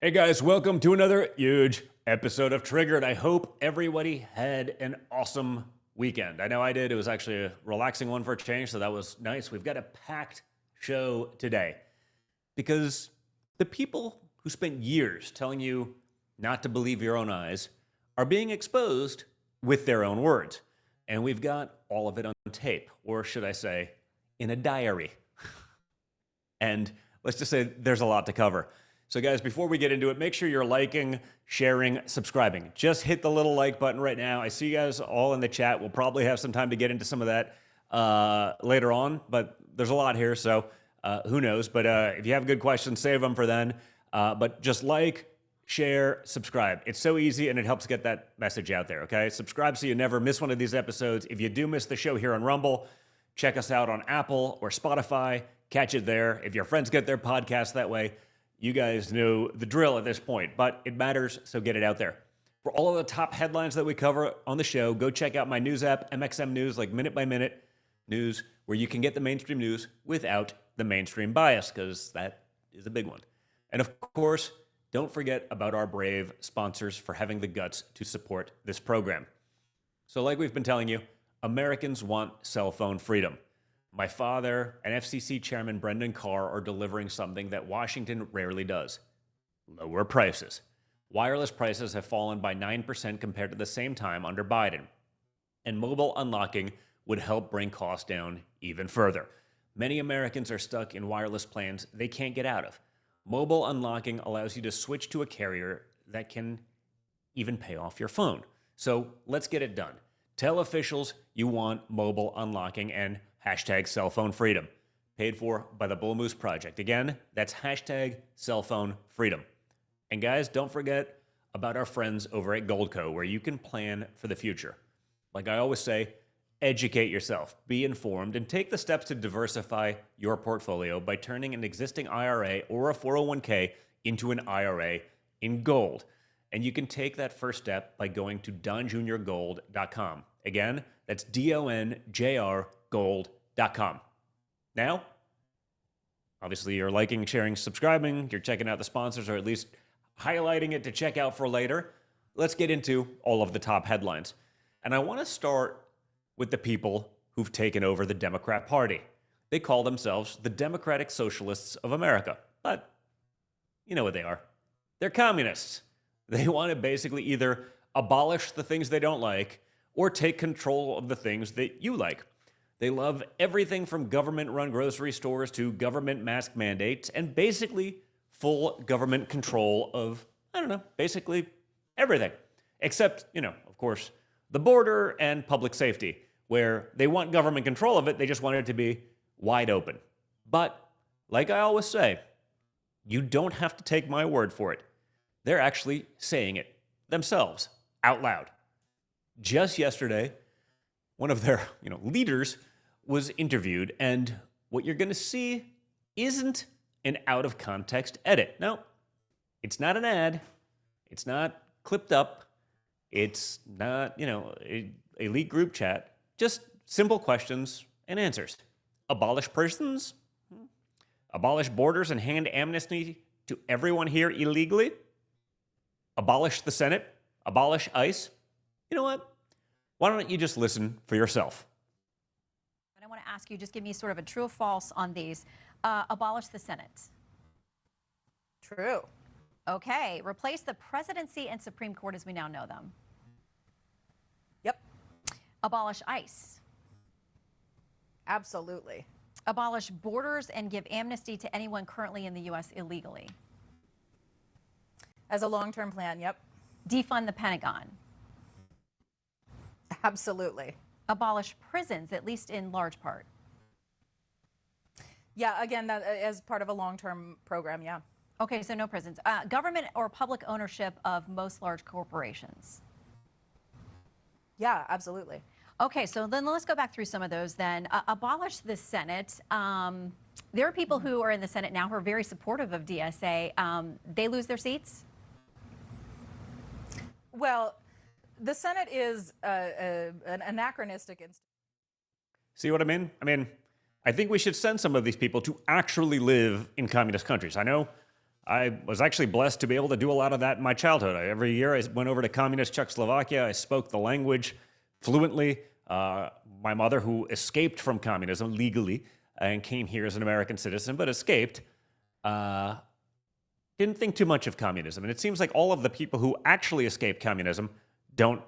Hey guys, welcome to another huge episode of Triggered. I hope everybody had an awesome weekend. I know I did. It was actually a relaxing one for a change, so that was nice. We've got a packed show today because the people who spent years telling you not to believe your own eyes are being exposed with their own words. And we've got all of it on tape, or should I say, in a diary. And let's just say there's a lot to cover. So guys, before we get into it, make sure you're liking, sharing, subscribing. Just hit the little like button right now. I see you guys all in the chat. We'll probably have some time to get into some of that later on, but there's a lot here, so who knows. But if you have good questions, save them for then. But just like, share, subscribe. It's so easy, and it helps get that message out there, okay? Subscribe so you never miss one of these episodes. If you do miss the show here on Rumble, check us out on Apple or Spotify. Catch it there. If your friends get their podcast that way, you guys know the drill at this point, but it matters, so get it out there. For all of the top headlines that we cover on the show, go check out my news app, MXM News, like minute-by-minute news, where you can get the mainstream news without the mainstream bias, because that is a big one. And of course, don't forget about our brave sponsors for having the guts to support this program. So like we've been telling you, Americans want cell phone freedom. My father and FCC Chairman Brendan Carr are delivering something that Washington rarely does: lower prices. Wireless prices have fallen by 9% compared to the same time under Biden. And mobile unlocking would help bring costs down even further. Many Americans are stuck in wireless plans they can't get out of. Mobile unlocking allows you to switch to a carrier that can even pay off your phone. So let's get it done. Tell officials you want mobile unlocking and hashtag cell phone freedom. Paid for by the Bull Moose Project. Again, that's hashtag cell phone freedom. And guys, don't forget about our friends over at Goldco, where you can plan for the future. Like I always say, educate yourself, be informed, and take the steps to diversify your portfolio by turning an existing IRA or a 401k into an IRA in gold. And you can take that first step by going to donjuniorgold.com. Again, that's DONJR gold.com. Now, obviously you're liking, sharing, subscribing, you're checking out the sponsors, or at least highlighting it to check out for later. Let's get into all of the top headlines. And I want to start with the people who've taken over the Democrat Party. They call themselves the Democratic Socialists of America. But you know what they are. They're communists. They want to basically either abolish the things they don't like or take control of the things that you like. They love everything from government-run grocery stores to government mask mandates and basically full government control of, basically everything. Except, of course, the border and public safety, where they want government control of it, they just want it to be wide open. But, like I always say, you don't have to take my word for it. They're actually saying it themselves, out loud. Just yesterday, one of their, leaders was interviewed, and what you're going to see isn't an out-of-context edit. No, it's not an ad. It's not clipped up. It's not, a elite group chat. Just simple questions and answers. Abolish prisons? Abolish borders and hand amnesty to everyone here illegally? Abolish the Senate? Abolish ICE? You know what? Why don't you just listen for yourself? I want to ask you, just give me sort of a true or false on these. Abolish the Senate. True. Okay. Replace the presidency and Supreme Court as we now know them. Yep. Abolish ICE. Absolutely. Abolish borders and give amnesty to anyone currently in the U.S. illegally. As a long-term plan, yep. Defund the Pentagon. Absolutely. Abolish prisons, at least in large part. Yeah, again, that as part of a long-term program, yeah. Okay, so no prisons. Government or public ownership of most large corporations. Yeah, absolutely. Okay, so then let's go back through some of those then. Abolish the Senate. There are people who are in the Senate now who are very supportive of DSA. They lose their seats? Well, the Senate is an anachronistic institution. See what I mean? I think we should send some of these people to actually live in communist countries. I know I was actually blessed to be able to do a lot of that in my childhood. Every year I went over to communist Czechoslovakia. I spoke the language fluently. My mother, who escaped from communism legally and came here as an American citizen, but escaped, didn't think too much of communism. And it seems like all of the people who actually escaped communism don't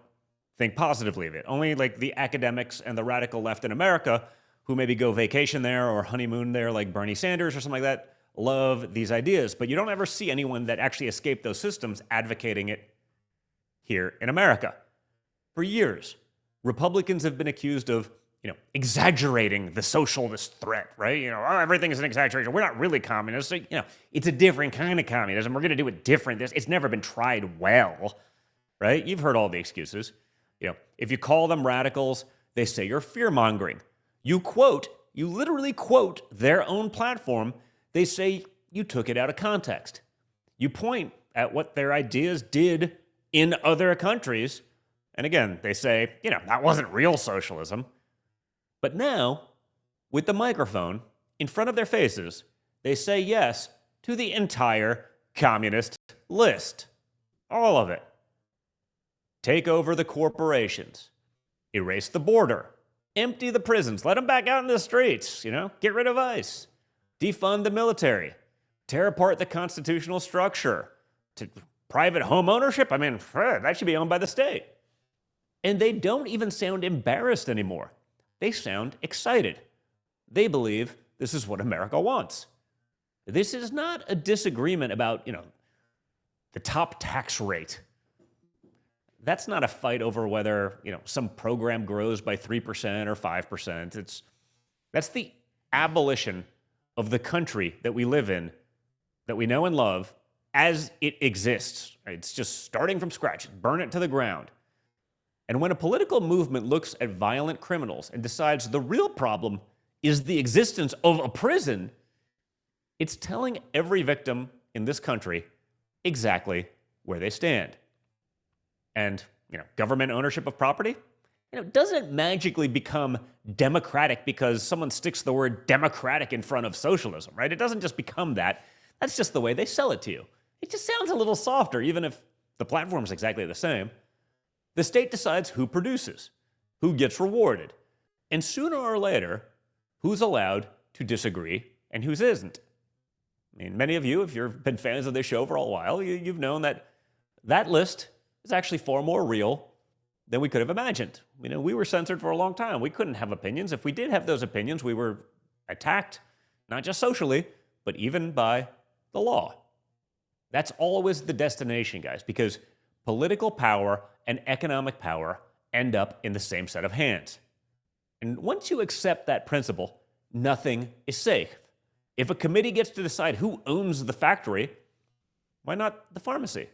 think positively of it. Only like the academics and the radical left in America, who maybe go vacation there or honeymoon there, like Bernie Sanders or something like that, love these ideas. But you don't ever see anyone that actually escaped those systems advocating it here in America. For years, Republicans have been accused of, exaggerating the socialist threat, right? Oh, everything is an exaggeration. We're not really communists. So, it's a different kind of communism. We're going to do it different. It's never been tried well, right? You've heard all the excuses. If you call them radicals, they say you're fear-mongering. You literally quote their own platform. They say you took it out of context. You point at what their ideas did in other countries. And again, they say, that wasn't real socialism. But now, with the microphone in front of their faces, they say yes to the entire communist list. All of it. Take over the corporations. Erase the border. Empty the prisons. Let them back out in the streets, Get rid of ICE. Defund the military. Tear apart the constitutional structure. To private home ownership? That should be owned by the state. And they don't even sound embarrassed anymore. They sound excited. They believe this is what America wants. This is not a disagreement about, the top tax rate. That's not a fight over whether, some program grows by 3% or 5%. That's the abolition of the country that we live in, that we know and love, as it exists. It's just starting from scratch. Burn it to the ground. And when a political movement looks at violent criminals and decides the real problem is the existence of a prison, it's telling every victim in this country exactly where they stand. And, government ownership of property, doesn't magically become democratic because someone sticks the word democratic in front of socialism, right? It doesn't just become that. That's just the way they sell it to you. It just sounds a little softer, even if the platform's exactly the same. The state decides who produces, who gets rewarded, and sooner or later, who's allowed to disagree and who isn't. Many of you, if you've been fans of this show for a while, you've known that list is actually far more real than we could have imagined. We were censored for a long time. We couldn't have opinions. If we did have those opinions, we were attacked, not just socially, but even by the law. That's always the destination, guys, because political power and economic power end up in the same set of hands. And once you accept that principle, nothing is safe. If a committee gets to decide who owns the factory, why not the pharmacy?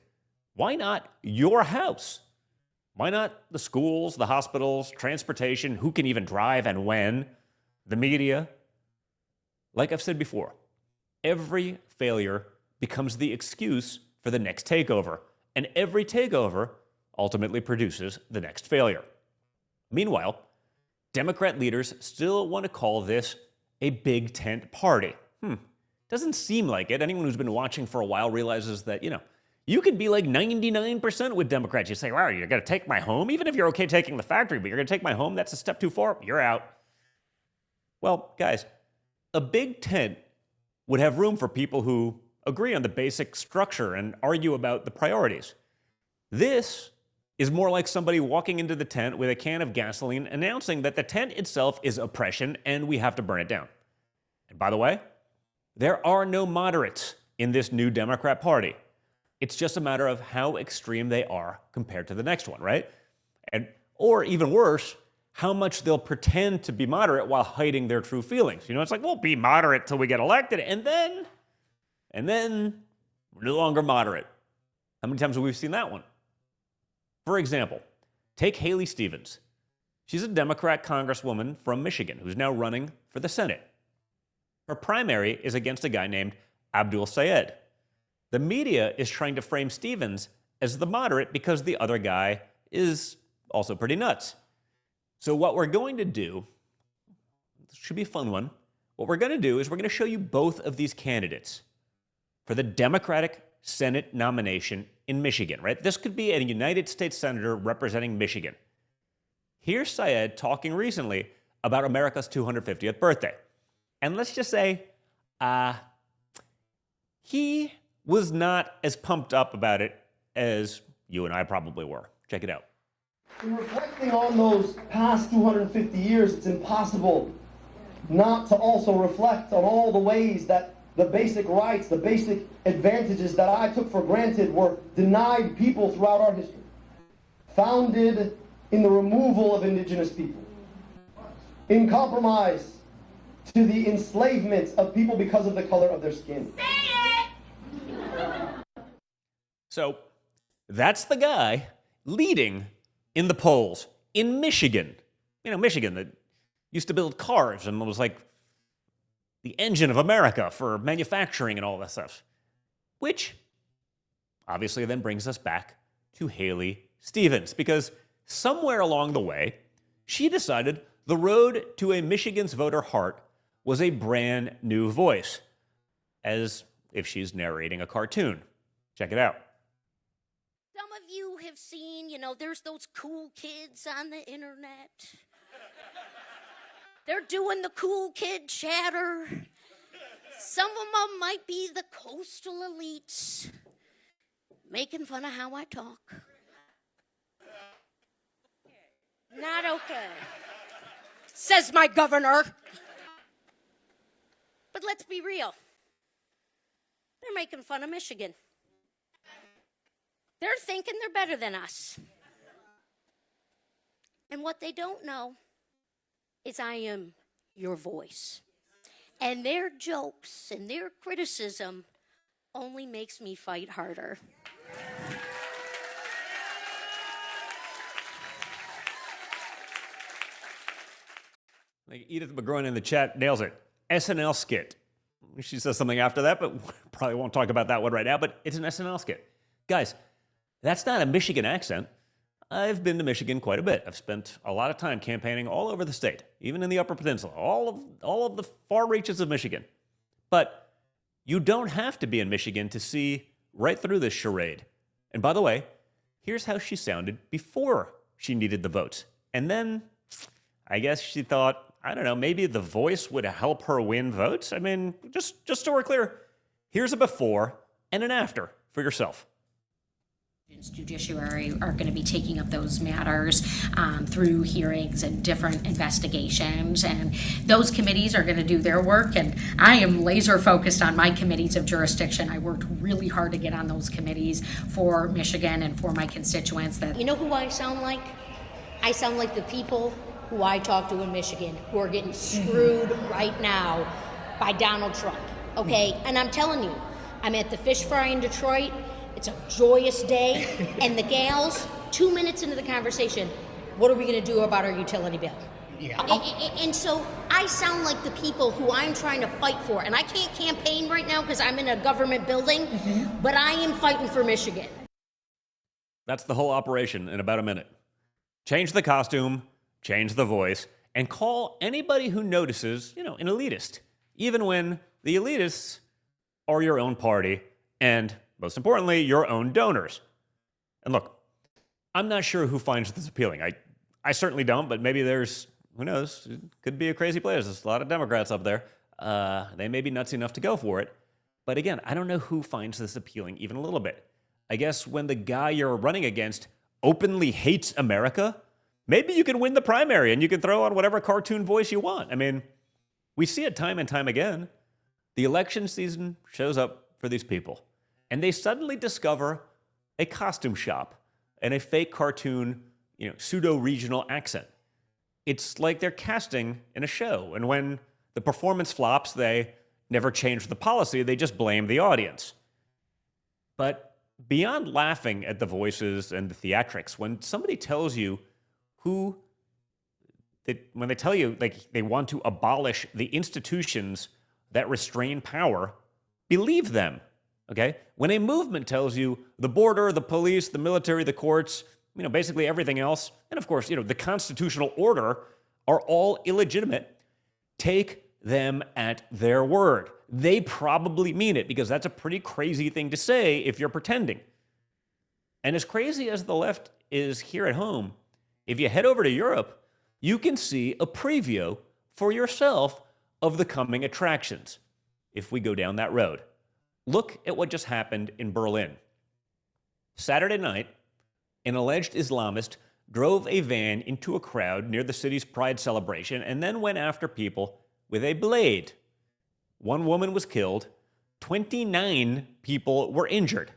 Why not your house? Why not the schools, the hospitals, transportation, who can even drive and when, the media? Like I've said before, every failure becomes the excuse for the next takeover, and every takeover ultimately produces the next failure. Meanwhile, Democrat leaders still want to call this a big tent party. Doesn't seem like it. Anyone who's been watching for a while realizes that, you could be like 99% with Democrats. You say, wow, you're going to take my home? Even if you're okay taking the factory, but you're going to take my home? That's a step too far. You're out. Well, guys, a big tent would have room for people who agree on the basic structure and argue about the priorities. This is more like somebody walking into the tent with a can of gasoline announcing that the tent itself is oppression and we have to burn it down. And by the way, there are no moderates in this new Democrat Party. It's just a matter of how extreme they are compared to the next one, right? Or even worse, how much they'll pretend to be moderate while hiding their true feelings. It's like, we'll be moderate till we get elected, and then we're no longer moderate. How many times have we seen that one? For example, take Haley Stevens. She's a Democrat congresswoman from Michigan who's now running for the Senate. Her primary is against a guy named Abdul Sayed. The media is trying to frame Stevens as the moderate because the other guy is also pretty nuts. So what we're going to do, this should be a fun one, what we're going to do is we're going to show you both of these candidates for the Democratic Senate nomination in Michigan, right? This could be a United States Senator representing Michigan. Here's Syed talking recently about America's 250th birthday. And let's just say, he was not as pumped up about it as you and I probably were. Check it out. In reflecting on those past 250 years, it's impossible not to also reflect on all the ways that the basic rights, the basic advantages that I took for granted were denied people throughout our history, founded in the removal of indigenous people, in compromise to the enslavement of people because of the color of their skin. So that's the guy leading in the polls in Michigan. You know, Michigan that used to build cars and was like the engine of America for manufacturing and all that stuff. Which obviously then brings us back to Haley Stevens, because somewhere along the way, she decided the road to a Michigan's voter heart was a brand new voice, as if she's narrating a cartoon. Check it out. Some of you have seen, there's those cool kids on the internet. They're doing the cool kid chatter. Some of them might be the coastal elites, making fun of how I talk. Not okay, says my governor. But let's be real. They're making fun of Michigan. They're thinking they're better than us. And what they don't know is I am your voice. And their jokes and their criticism only makes me fight harder. Like Edith McGroin in the chat nails it. SNL skit. She says something after that, but probably won't talk about that one right now, but it's an SNL skit. Guys, that's not a Michigan accent. I've been to Michigan quite a bit. I've spent a lot of time campaigning all over the state, even in the Upper Peninsula, all of the far reaches of Michigan. But you don't have to be in Michigan to see right through this charade. And by the way, here's how she sounded before she needed the votes. And then I guess she thought, I don't know, maybe the voice would help her win votes. I mean, just so we're clear, here's a before and an after for yourself. Judiciary are going to be taking up those matters through hearings and different investigations, and those committees are going to do their work, and I am laser focused on my committees of jurisdiction. I worked really hard to get on those committees for Michigan and for my constituents. You know who I sound like? I sound like the people who I talk to in Michigan who are getting screwed right now by Donald Trump, okay? And I'm telling you, I'm at the fish fry in Detroit. It's a joyous day, and the gals, 2 minutes into the conversation, what are we going to do about our utility bill? Yeah. And so I sound like the people who I'm trying to fight for, and I can't campaign right now because I'm in a government building, but I am fighting for Michigan. That's the whole operation in about a minute. Change the costume, change the voice, and call anybody who notices, an elitist, even when the elitists are your own party and, most importantly, your own donors. And look, I'm not sure who finds this appealing. I certainly don't, but maybe there's, who knows, it could be a crazy place. There's a lot of Democrats up there. They may be nuts enough to go for it. But again, I don't know who finds this appealing even a little bit. I guess when the guy you're running against openly hates America, maybe you can win the primary and you can throw on whatever cartoon voice you want. I mean, we see it time and time again. The election season shows up for these people, and they suddenly discover a costume shop and a fake cartoon, pseudo-regional accent. It's like they're casting in a show, and when the performance flops, they never change the policy, they just blame the audience. But beyond laughing at the voices and the theatrics, when somebody tells you when they tell you they want to abolish the institutions that restrain power, believe them. Okay? When a movement tells you the border, the police, the military, the courts, basically everything else, and of course, the constitutional order are all illegitimate, take them at their word. they probably mean it, because that's a pretty crazy thing to say if you're pretending. And as crazy as the left is here at home, if you head over to Europe, you can see a preview for yourself of the coming attractions if we go down that road. Look at what just happened in Berlin. Saturday night, an alleged Islamist drove a van into a crowd near the city's Pride celebration and then went after people with a blade. One woman was killed. 29 people were injured.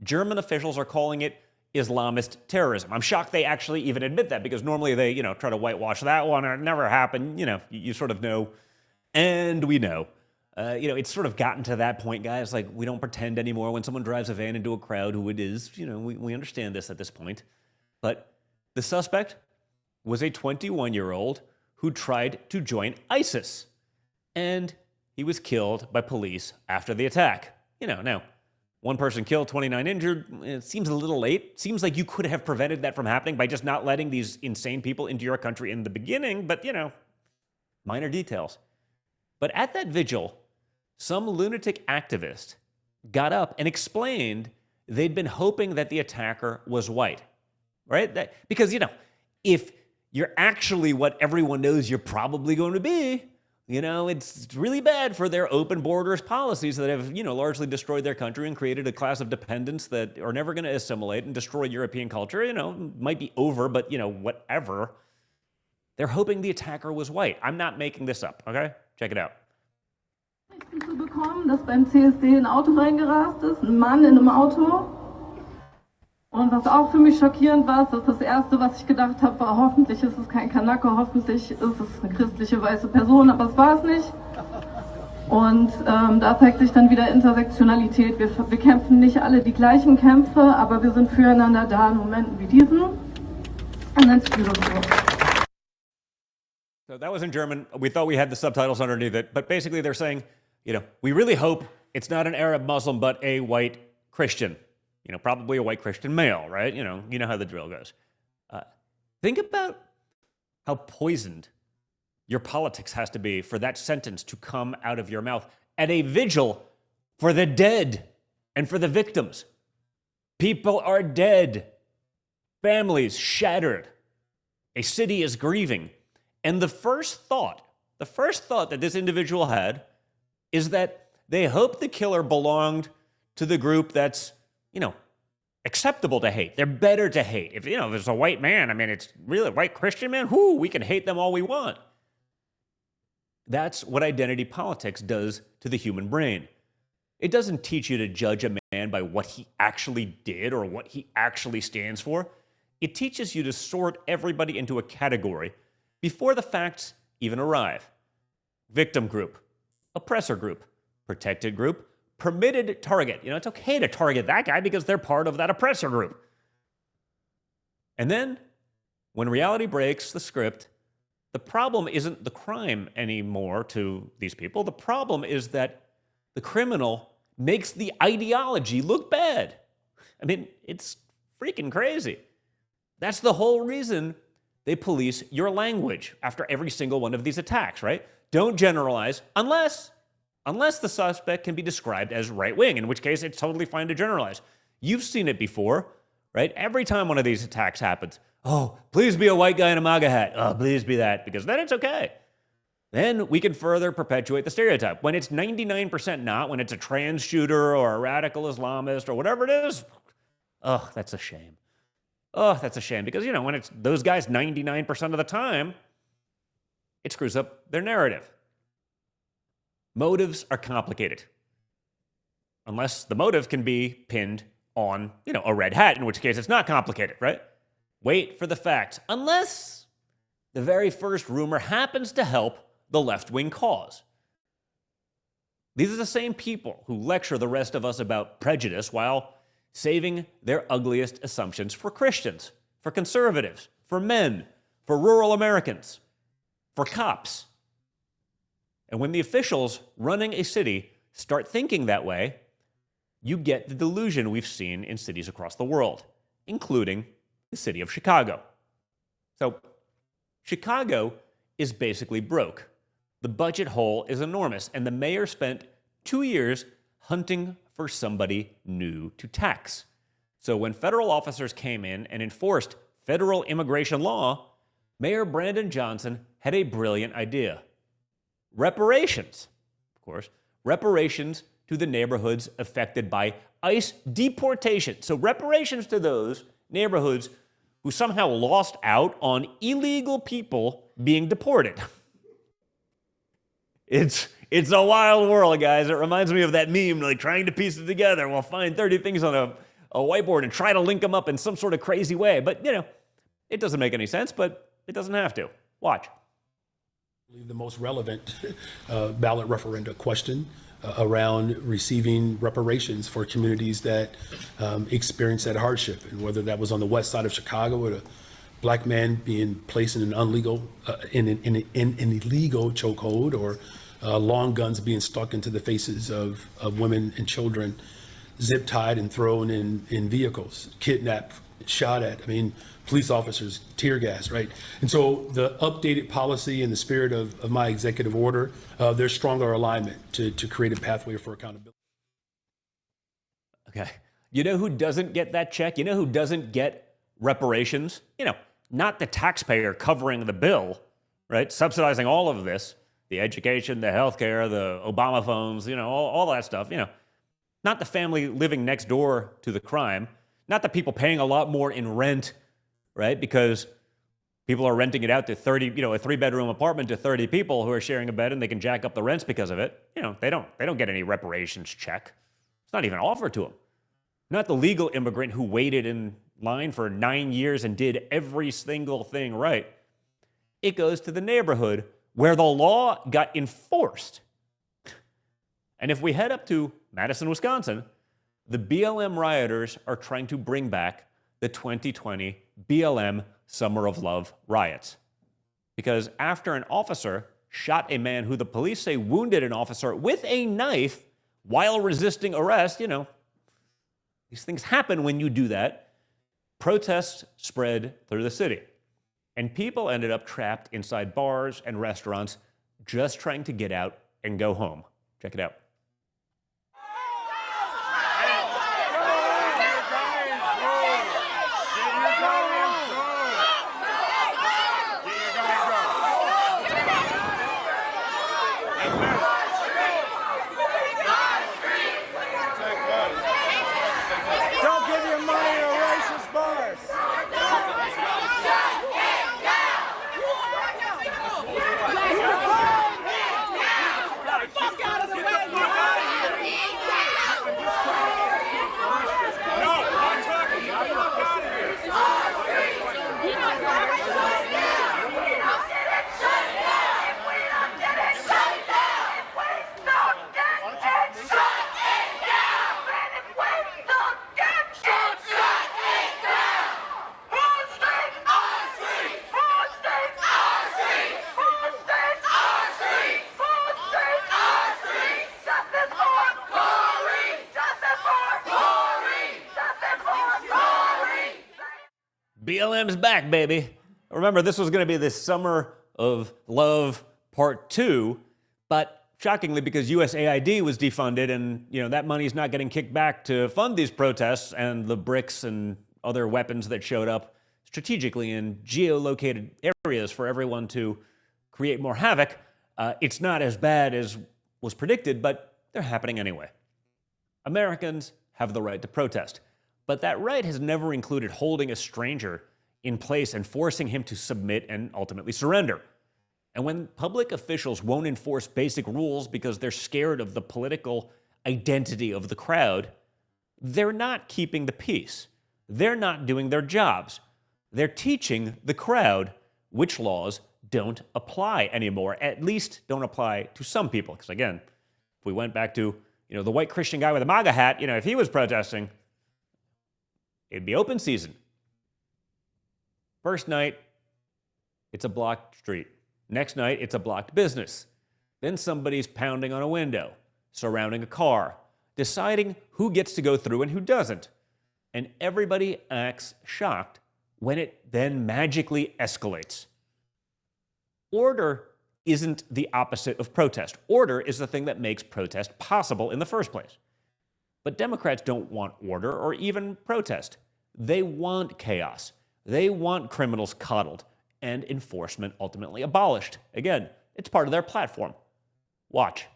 German officials are calling it Islamist terrorism. I'm shocked they actually even admit that, because normally they, try to whitewash that one, or it never happened. You sort of know, and we know. It's sort of gotten to that point, guys. Like, we don't pretend anymore when someone drives a van into a crowd who it is. We understand this at this point. But the suspect was a 21-year-old who tried to join ISIS. And he was killed by police after the attack. Now, one person killed, 29 injured. It seems a little late. Seems like you could have prevented that from happening by just not letting these insane people into your country in the beginning. But, minor details. But at that vigil, some lunatic activist got up and explained they'd been hoping that the attacker was white, right? Because, if you're actually what everyone knows you're probably going to be, it's really bad for their open borders policies that have, largely destroyed their country and created a class of dependents that are never going to assimilate and destroy European culture. Might be over, but, whatever. They're hoping the attacker was white. I'm not making this up, okay? Check it out. Zu bekommen, dass beim CSD ein Auto reingerast ist, ein Mann in einem Auto. Und was auch für mich schockierend war, ist das Erste, was ich gedacht habe, war, hoffentlich ist es kein Kanake, hoffentlich ist es eine christliche weiße Person, aber es war es nicht. Und da zeigt sich dann wieder Intersektionalität. Wir kämpfen nicht alle die gleichen Kämpfe, aber wir sind füreinander da in Momenten wie diesen. And that's beautiful. So that was in German. We thought we had the subtitles underneath it, but basically they're saying, we really hope it's not an Arab Muslim, but a white Christian. Probably a white Christian male, right? You know how the drill goes. Think about how poisoned your politics has to be for that sentence to come out of your mouth at a vigil for the dead and for the victims. People are dead. Families shattered. A city is grieving. And the first thought that this individual had is that they hope the killer belonged to the group that's, acceptable to hate. They're better to hate. If there's a white man, it's really a white Christian man, we can hate them all we want. That's what identity politics does to the human brain. It doesn't teach you to judge a man by what he actually did or what he actually stands for. It teaches you to sort everybody into a category before the facts even arrive. Victim group, oppressor group, protected group, permitted target. It's okay to target that guy because they're part of that oppressor group. And then, when reality breaks the script, the problem isn't the crime anymore to these people. The problem is that the criminal makes the ideology look bad. It's freaking crazy. That's the whole reason they police your language after every single one of these attacks, right? Don't generalize unless the suspect can be described as right-wing, in which case it's totally fine to generalize. You've seen it before, right? Every time one of these attacks happens, oh, please be a white guy in a MAGA hat. Oh, please be that, because then it's okay. Then we can further perpetuate the stereotype. When it's 99% not, when it's a trans shooter or a radical Islamist or whatever it is, oh, that's a shame. Oh, that's a shame, because, when it's those guys 99% of the time, it screws up their narrative. Motives are complicated. Unless the motive can be pinned on, a red hat, in which case it's not complicated, right? Wait for the facts. Unless the very first rumor happens to help the left-wing cause. These are the same people who lecture the rest of us about prejudice while saving their ugliest assumptions for Christians, for conservatives, for men, for rural Americans, for cops. And when the officials running a city start thinking that way, you get the delusion we've seen in cities across the world, including the city of Chicago. So, Chicago is basically broke. The budget hole is enormous, and the mayor spent 2 years hunting for somebody new to tax. So when federal officers came in and enforced federal immigration law, Mayor Brandon Johnson had a brilliant idea. Reparations, of course, reparations to the neighborhoods affected by ICE deportation. So reparations to those neighborhoods who somehow lost out on illegal people being deported. It's a wild world, guys. It reminds me of that meme, like trying to piece it together. We'll find 30 things on a whiteboard and try to link them up in some sort of crazy way. But, it doesn't make any sense, but it doesn't have to. Watch. The most relevant ballot referenda question around receiving reparations for communities that experience that hardship, and whether that was on the west side of Chicago with a black man being placed in an illegal chokehold, or long guns being stuck into the faces of women and children, zip tied and thrown in vehicles, kidnapped, shot at. I mean, police officers, tear gas, right? And so the updated policy in the spirit of my executive order, there's stronger alignment to create a pathway for accountability. Okay. You know who doesn't get that check? You know who doesn't get reparations? Not the taxpayer covering the bill, right? Subsidizing all of this, the education, the healthcare, the Obama phones, all that stuff, Not the family living next door to the crime, not the people paying a lot more in rent, right? Because people are renting it out to 30, a 3-bedroom apartment to 30 people who are sharing a bed, and they can jack up the rents because of it. They don't get any reparations check. It's not even offered to them. Not the legal immigrant who waited in line for 9 years and did every single thing right. It goes to the neighborhood where the law got enforced. And if we head up to Madison, Wisconsin, the BLM rioters are trying to bring back the 2020 BLM Summer of Love riots. Because after an officer shot a man who the police say wounded an officer with a knife while resisting arrest, these things happen when you do that. Protests spread through the city. And people ended up trapped inside bars and restaurants just trying to get out and go home. Check it out. BLM's back, baby. Remember, this was going to be the Summer of Love Part 2, but shockingly, because USAID was defunded and, that money's not getting kicked back to fund these protests and the bricks and other weapons that showed up strategically in geolocated areas for everyone to create more havoc, it's not as bad as was predicted, but they're happening anyway. Americans have the right to protest. But that right has never included holding a stranger in place and forcing him to submit and ultimately surrender. And when public officials won't enforce basic rules because they're scared of the political identity of the crowd, they're not keeping the peace. They're not doing their jobs. They're teaching the crowd which laws don't apply anymore, at least don't apply to some people. Because again, if we went back to, the white Christian guy with a MAGA hat, if he was protesting, it'd be open season. First night, it's a blocked street. Next night, it's a blocked business. Then somebody's pounding on a window, surrounding a car, deciding who gets to go through and who doesn't. And everybody acts shocked when it then magically escalates. Order isn't the opposite of protest. Order is the thing that makes protest possible in the first place. But Democrats don't want order or even protest. They want chaos. They want criminals coddled and enforcement ultimately abolished. Again, it's part of their platform. Watch.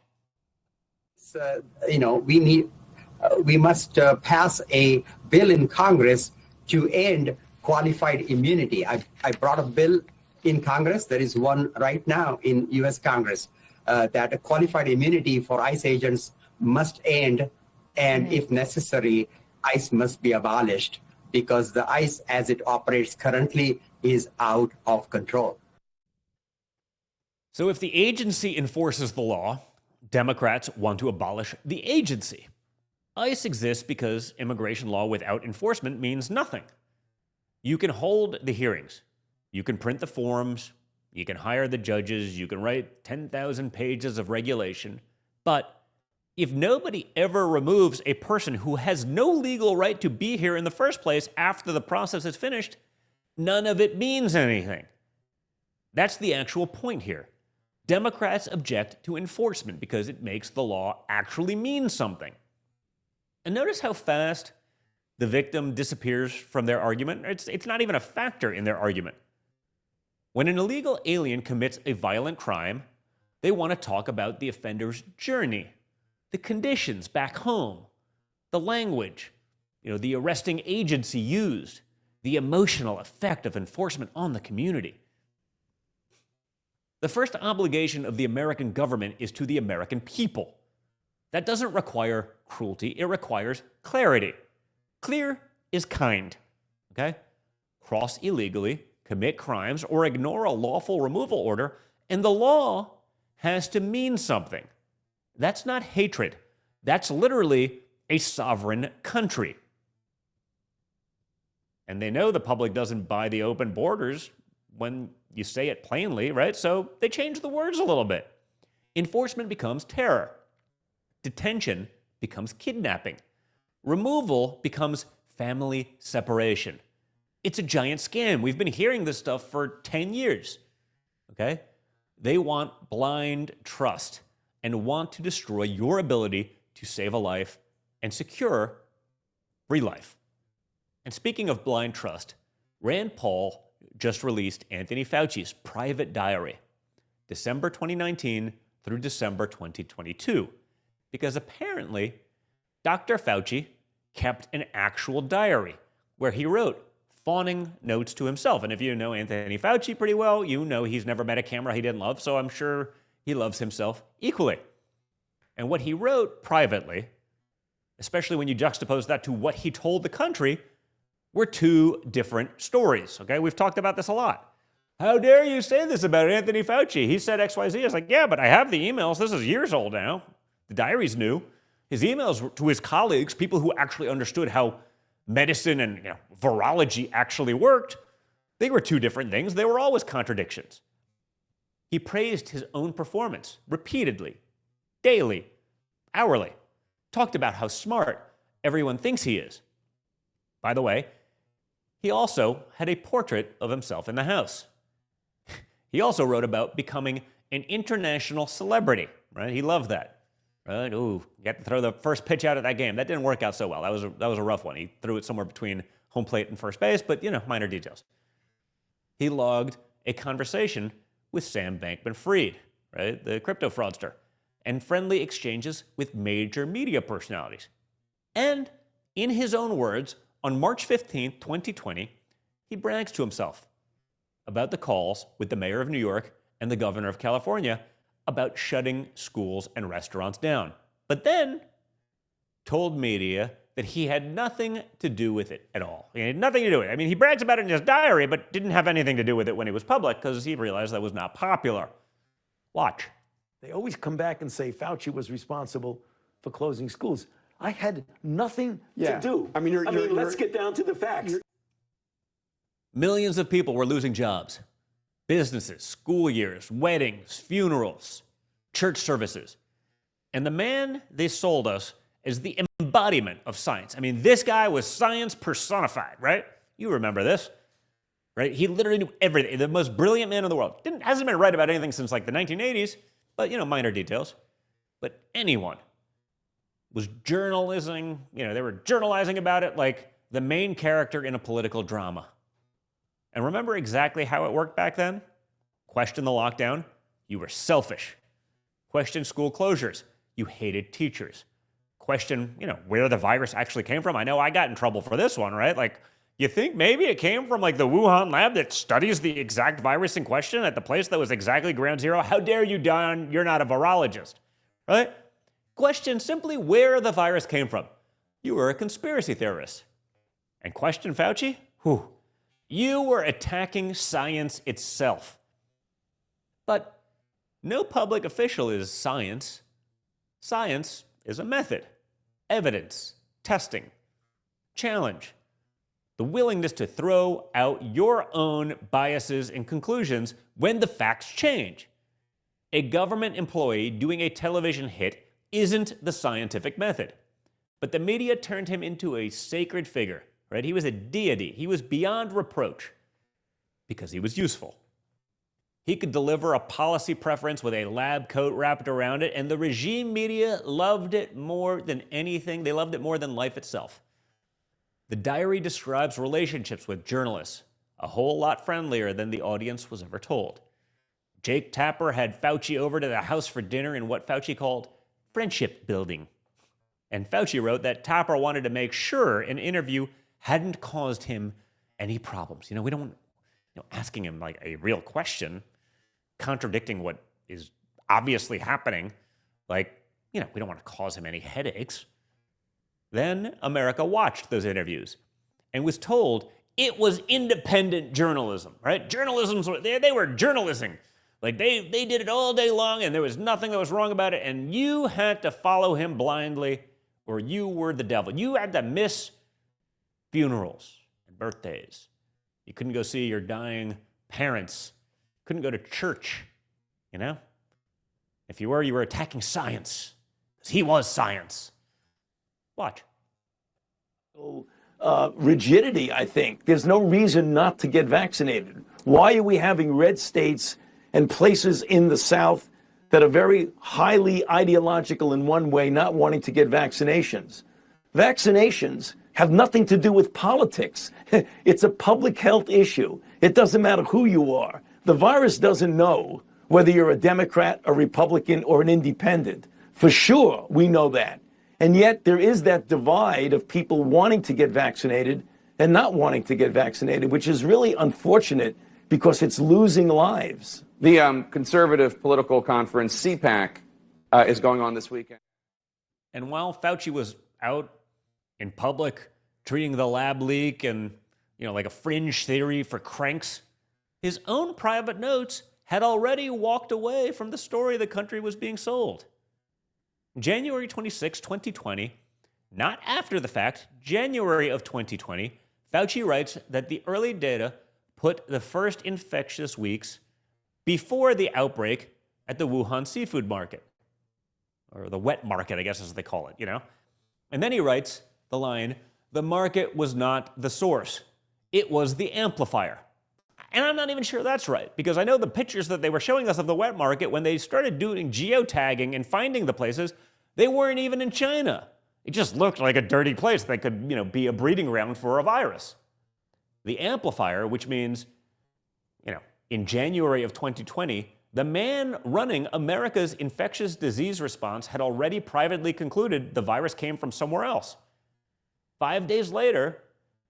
We must pass a bill in Congress to end qualified immunity. I brought a bill in Congress. There is one right now in U.S. Congress that a qualified immunity for ICE agents must end, and if necessary, ICE must be abolished because the ICE as it operates currently is out of control. So if the agency enforces the law, Democrats want to abolish the agency. ICE exists because immigration law without enforcement means nothing. You can hold the hearings. You can print the forms. You can hire the judges. You can write 10,000 pages of regulation. But if nobody ever removes a person who has no legal right to be here in the first place after the process is finished, none of it means anything. That's the actual point here. Democrats object to enforcement because it makes the law actually mean something. And notice how fast the victim disappears from their argument. It's not even a factor in their argument. When an illegal alien commits a violent crime, they want to talk about the offender's journey, the conditions back home, the language, the arresting agency used, the emotional effect of enforcement on the community. The first obligation of the American government is to the American people. That doesn't require cruelty, it requires clarity. Clear is kind, okay? Cross illegally, commit crimes, or ignore a lawful removal order, and the law has to mean something. That's not hatred. That's literally a sovereign country. And they know the public doesn't buy the open borders when you say it plainly, right? So they change the words a little bit. Enforcement becomes terror. Detention becomes kidnapping. Removal becomes family separation. It's a giant scam. We've been hearing this stuff for 10 years, okay? They want blind trust and want to destroy your ability to save a life and secure free life. And speaking of blind trust, Rand Paul just released Anthony Fauci's private diary, December 2019 through December 2022, because apparently Dr. Fauci kept an actual diary where he wrote fawning notes to himself. And if you know Anthony Fauci pretty well, you know he's never met a camera he didn't love, so I'm sure he loves himself equally. And what he wrote privately, especially when you juxtapose that to what he told the country, were two different stories, okay? We've talked about this a lot. How dare you say this about Anthony Fauci? He said XYZ. I was like, yeah, but I have the emails. This is years old now. The diary's new. His emails to his colleagues, people who actually understood how medicine and virology actually worked, they were two different things. They were always contradictions. He praised his own performance repeatedly, daily, hourly, talked about how smart everyone thinks he is. By the way, he also had a portrait of himself in the house. He also wrote about becoming an international celebrity, right? He loved that. Right? Ooh, you got to throw the first pitch out at that game. That didn't work out so well. That was a rough one. He threw it somewhere between home plate and first base, but minor details. He logged a conversation with Sam Bankman-Fried, right? The crypto fraudster, and friendly exchanges with major media personalities. And in his own words, on March 15, 2020, he brags to himself about the calls with the mayor of New York and the governor of California about shutting schools and restaurants down. But then told media that he had nothing to do with it at all. He had nothing to do with it. I mean, he brags about it in his diary, but didn't have anything to do with it when it was public because he realized that was not popular. Watch. They always come back and say Fauci was responsible for closing schools. I had nothing to do. I mean, let's get down to the facts. Millions of people were losing jobs, businesses, school years, weddings, funerals, church services. And the man they sold us is the embodiment of science. I mean, this guy was science personified, right? You remember this. right? He literally knew everything. The most brilliant man in the world. Hasn't been right about anything since like the 1980s, but, minor details. But anyone was journalizing, they were journalizing about it like the main character in a political drama. And remember exactly how it worked back then? Question the lockdown, you were selfish. Question school closures, you hated teachers. Question, where the virus actually came from. I know I got in trouble for this one, right? Like, you think maybe it came from like the Wuhan lab that studies the exact virus in question at the place that was exactly ground zero? How dare you, Don? You're not a virologist, right? Question simply where the virus came from. You were a conspiracy theorist. And question Fauci? You were attacking science itself. But no public official is science. Science is a method, evidence, testing, challenge, the willingness to throw out your own biases and conclusions when the facts change. A government employee doing a television hit isn't the scientific method. But the media turned him into a sacred figure, right? He was a deity. He was beyond reproach because he was useful. He could deliver a policy preference with a lab coat wrapped around it, and the regime media loved it more than anything. They loved it more than life itself. The diary describes relationships with journalists, a whole lot friendlier than the audience was ever told. Jake Tapper had Fauci over to the house for dinner in what Fauci called friendship building. And Fauci wrote that Tapper wanted to make sure an interview hadn't caused him any problems. We don't want asking him like a real question, contradicting what is obviously happening. Like, we don't want to cause him any headaches. Then America watched those interviews and was told it was independent journalism, right? Journalism, they were journalism. Like they did it all day long and there was nothing that was wrong about it. And you had to follow him blindly or you were the devil. You had to miss funerals and birthdays. You couldn't go see your dying parents. Couldn't go to church, If you were attacking science. Because he was science. Watch. Rigidity, I think. There's no reason not to get vaccinated. Why are we having red states and places in the South that are very highly ideological in one way, not wanting to get vaccinations? Vaccinations have nothing to do with politics. It's a public health issue. It doesn't matter who you are. The virus doesn't know whether you're a Democrat, a Republican, or an independent. For sure, we know that. And yet there is that divide of people wanting to get vaccinated and not wanting to get vaccinated, which is really unfortunate because it's losing lives. The conservative political conference, CPAC, is going on this weekend. And while Fauci was out in public treating the lab leak and, like a fringe theory for cranks, his own private notes had already walked away from the story the country was being sold. January 26, 2020, not after the fact, January of 2020, Fauci writes that the early data put the first infectious weeks before the outbreak at the Wuhan seafood market, or the wet market, I guess is what they call it, And then he writes the line, the market was not the source. It was the amplifier. And I'm not even sure that's right, because I know the pictures that they were showing us of the wet market, when they started doing geotagging and finding the places, they weren't even in China. It just looked like a dirty place that could, be a breeding ground for a virus. The amplifier, which means, in January of 2020, the man running America's infectious disease response had already privately concluded the virus came from somewhere else. 5 days later,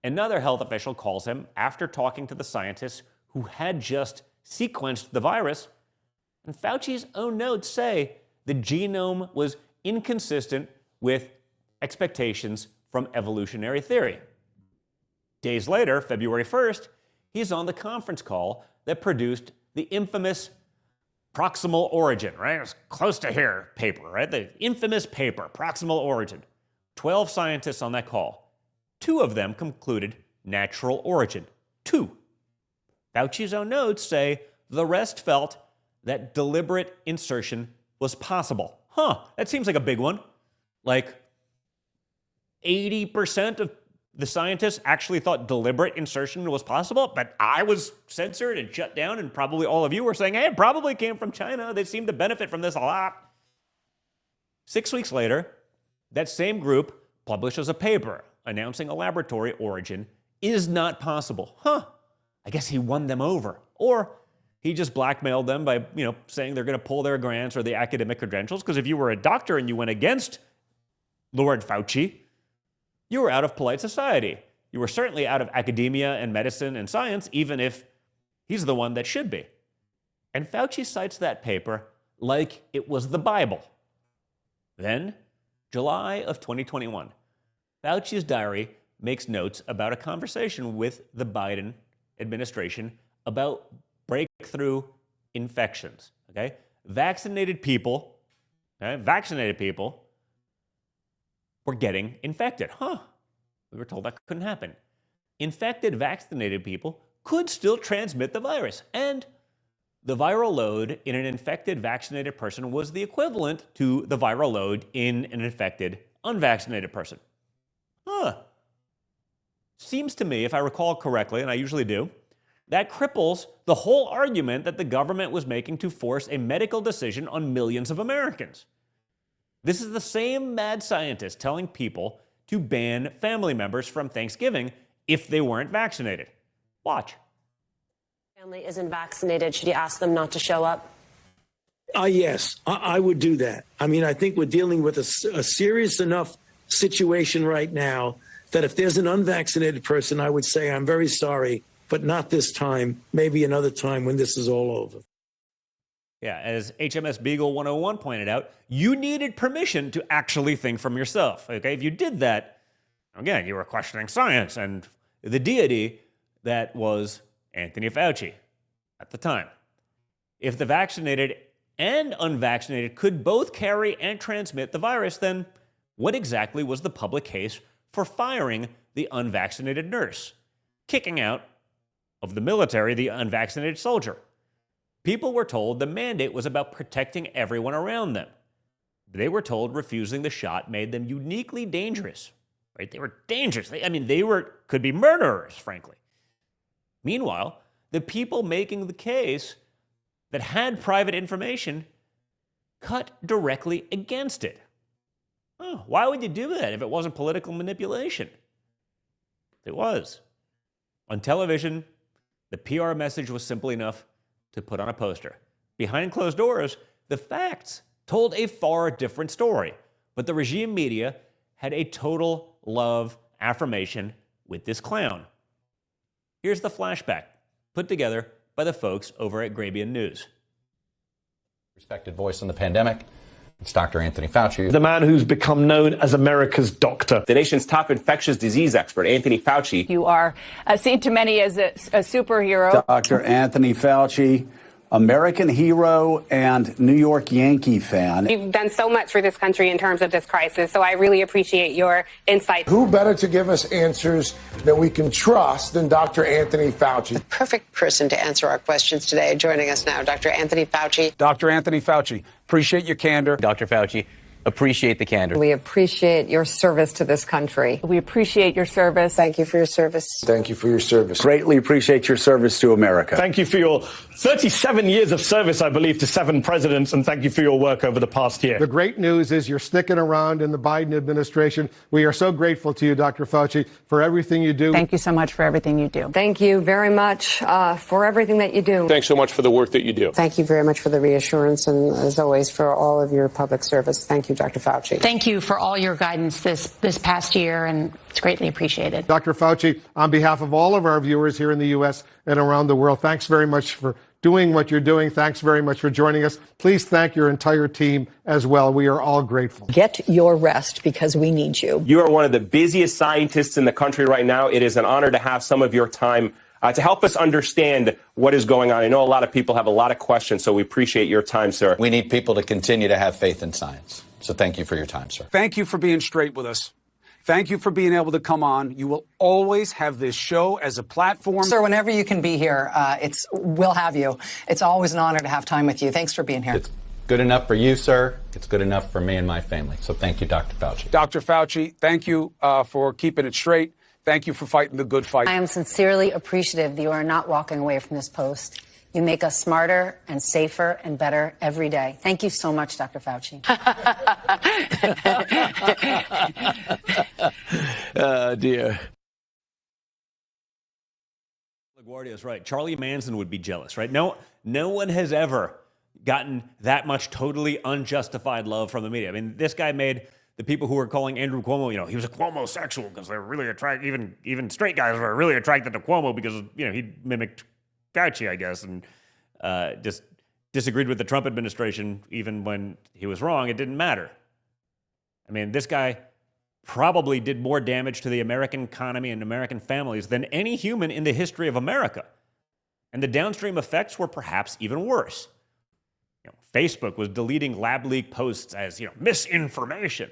another health official calls him after talking to the scientists who had just sequenced the virus, and Fauci's own notes say the genome was inconsistent with expectations from evolutionary theory. Days later, February 1st, he's on the conference call that produced the infamous proximal origin, right? It's close to here paper, right? The infamous paper, proximal origin. 12 scientists on that call. 2 of them concluded natural origin. 2. Fauci's own notes say the rest felt that deliberate insertion was possible. That seems like a big one. Like 80% of the scientists actually thought deliberate insertion was possible, but I was censored and shut down, and probably all of you were saying, hey, it probably came from China. They seem to benefit from this a lot. 6 weeks later, that same group publishes a paper announcing a laboratory origin is not possible. I guess he won them over. Or he just blackmailed them by, saying they're going to pull their grants or the academic credentials, because if you were a doctor and you went against Lord Fauci, you were out of polite society. You were certainly out of academia and medicine and science, even if he's the one that should be. And Fauci cites that paper like it was the Bible. Then, July of 2021, Fauci's diary makes notes about a conversation with the Biden administration about breakthrough infections. Okay? Vaccinated people were getting infected. We were told that couldn't happen. Infected, vaccinated people could still transmit the virus. And the viral load in an infected, vaccinated person was the equivalent to the viral load in an infected, unvaccinated person. Seems to me, if I recall correctly, and I usually do, that cripples the whole argument that the government was making to force a medical decision on millions of Americans. This is the same mad scientist telling people to ban family members from Thanksgiving if they weren't vaccinated. Watch. Family isn't vaccinated. Should you ask them not to show up? Yes, I would do that. I mean, I think we're dealing with a serious enough situation right now that if there's an unvaccinated person, I would say, I'm very sorry, but not this time, maybe another time when this is all over. Yeah, as HMS Beagle 101 pointed out, you needed permission to actually think from yourself. Okay, if you did that, again, you were questioning science and the deity that was Anthony Fauci at the time. If the vaccinated and unvaccinated could both carry and transmit the virus, then what exactly was the public case for firing the unvaccinated nurse, kicking out of the military the unvaccinated soldier? People were told the mandate was about protecting everyone around them. They were told refusing the shot made them uniquely dangerous. Right? They were dangerous. They could be murderers, frankly. Meanwhile, the people making the case that had private information cut directly against it. Why would you do that if it wasn't political manipulation? It was. On television, the PR message was simple enough to put on a poster. Behind closed doors, the facts told a far different story. But the regime media had a total love affirmation with this clown. Here's the flashback, put together by the folks over at Grabian News. Respected voice in the pandemic. It's Dr. Anthony Fauci. The man who's become known as America's doctor. The nation's top infectious disease expert, Anthony Fauci. You are seen to many as a superhero. Dr. Anthony Fauci, American hero and New York Yankee fan. You've done so much for this country in terms of this crisis, so I really appreciate your insight. Who better to give us answers that we can trust than Dr. Anthony Fauci? The perfect person to answer our questions today. Joining us now, Dr. Anthony Fauci. Dr. Anthony Fauci, appreciate your candor. Dr. Fauci, appreciate the candor. We appreciate your service to this country. We appreciate your service. Thank you for your service. Thank you for your service. Greatly appreciate your service to America. Thank you for your 37 years of service, I believe, to 7 presidents, and thank you for your work over the past year. The great news is you're sticking around in the Biden administration. We are so grateful to you, Dr. Fauci, for everything you do. Thank you so much for everything you do. Thank you very much for everything that you do. Thanks so much for the work that you do. Thank you very much for the reassurance and, as always, for all of your public service. Thank you, Dr. Fauci. Thank you for all your guidance this past year, and it's greatly appreciated. Dr. Fauci, on behalf of all of our viewers here in the U.S. and around the world, thanks very much for doing what you're doing. Thanks very much for joining us. Please thank your entire team as well. We are all grateful. Get your rest because we need you. You are one of the busiest scientists in the country right now. It is an honor to have some of your time to help us understand what is going on. I know a lot of people have a lot of questions, so we appreciate your time, sir. We need people to continue to have faith in science. So thank you for your time, sir. Thank you for being straight with us. Thank you for being able to come on. You will always have this show as a platform. Sir, whenever you can be here, we'll have you. It's always an honor to have time with you. Thanks for being here. It's good enough for you, sir. It's good enough for me and my family. So thank you, Dr. Fauci. Dr. Fauci, thank you for keeping it straight. Thank you for fighting the good fight. I am sincerely appreciative that you are not walking away from this post. You make us smarter and safer and better every day. Thank you so much, Dr. Fauci. Oh, dear. LaGuardia is right. Charlie Manson would be jealous, right? No one has ever gotten that much totally unjustified love from the media. I mean, this guy made the people who were calling Andrew Cuomo, he was a Cuomo-sexual because they're really attracted, even straight guys were really attracted to Cuomo because, he mimicked Fauci, I guess, and just disagreed with the Trump administration even when he was wrong. It didn't matter. I mean, this guy probably did more damage to the American economy and American families than any human in the history of America. And the downstream effects were perhaps even worse. Facebook was deleting lab leak posts as, misinformation.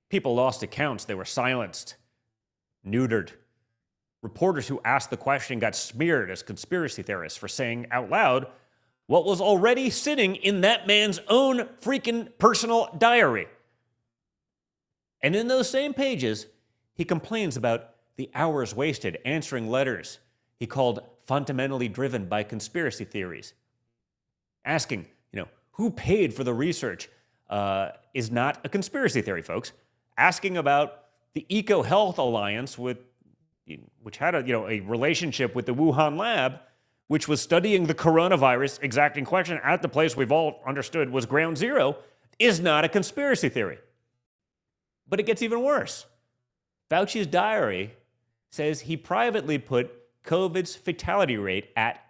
People lost accounts. They were silenced, neutered. Reporters who asked the question got smeared as conspiracy theorists for saying out loud what was already sitting in that man's own freaking personal diary. And in those same pages, he complains about the hours wasted answering letters he called fundamentally driven by conspiracy theories. Asking, who paid for the research is not a conspiracy theory, folks. Asking about the EcoHealth Alliance, which had a relationship with the Wuhan lab, which was studying the coronavirus exacting question at the place we've all understood was ground zero, is not a conspiracy theory. But it gets even worse. Fauci's diary says he privately put COVID's fatality rate at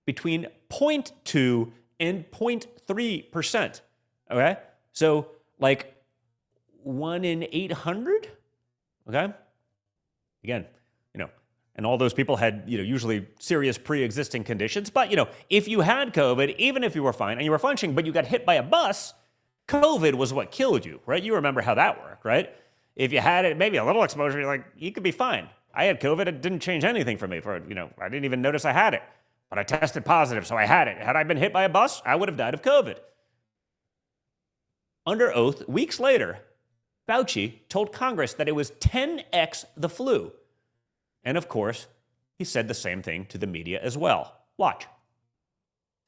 between 0.2 and 0.3%. Okay? So, 1 in 800? Okay? Again, and all those people had, usually serious pre-existing conditions. But, if you had COVID, even if you were fine and you were functioning, but you got hit by a bus, COVID was what killed you, right? You remember how that worked, right? If you had it, maybe a little exposure, you could be fine. I had COVID. It didn't change anything for me. I didn't even notice I had it. But I tested positive, so I had it. Had I been hit by a bus, I would have died of COVID. Under oath, weeks later, Fauci told Congress that it was 10x the flu. And of course, he said the same thing to the media as well. Watch.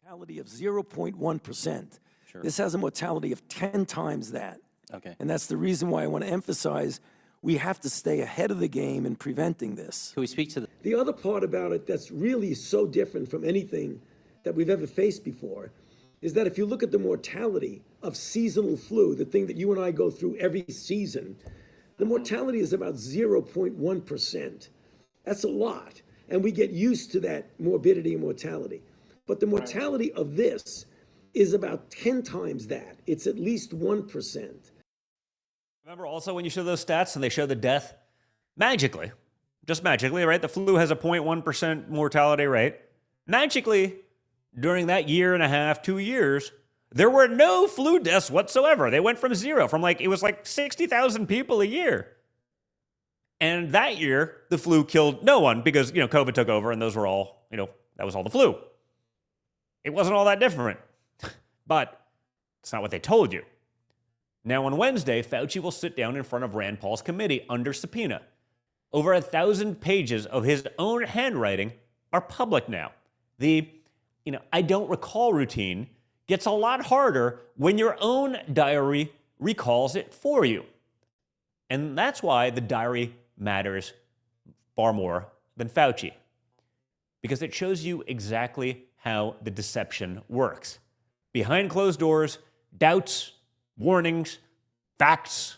Mortality of 0.1%. Sure. This has a mortality of 10 times that. Okay. And that's the reason why I want to emphasize we have to stay ahead of the game in preventing this. Can we speak to The other part about it that's really so different from anything that we've ever faced before is that if you look at the mortality of seasonal flu, the thing that you and I go through every season, the mortality is about 0.1%. That's a lot. And we get used to that morbidity and mortality. But the mortality of this is about 10 times that. It's at least 1%. Remember also when you show those stats and they show the death? Magically, just magically, right? The flu has a 0.1% mortality rate. Magically, during that year and a half, 2 years, there were no flu deaths whatsoever. They went from zero, it was 60,000 people a year. And that year, the flu killed no one because, COVID took over and those were all, that was all the flu. It wasn't all that different. But it's not what they told you. Now, on Wednesday, Fauci will sit down in front of Rand Paul's committee under subpoena. Over 1,000 pages of his own handwriting are public now. The, I don't recall routine gets a lot harder when your own diary recalls it for you. And that's why the diary matters far more than Fauci, because it shows you exactly how the deception works. Behind closed doors, doubts, warnings, facts,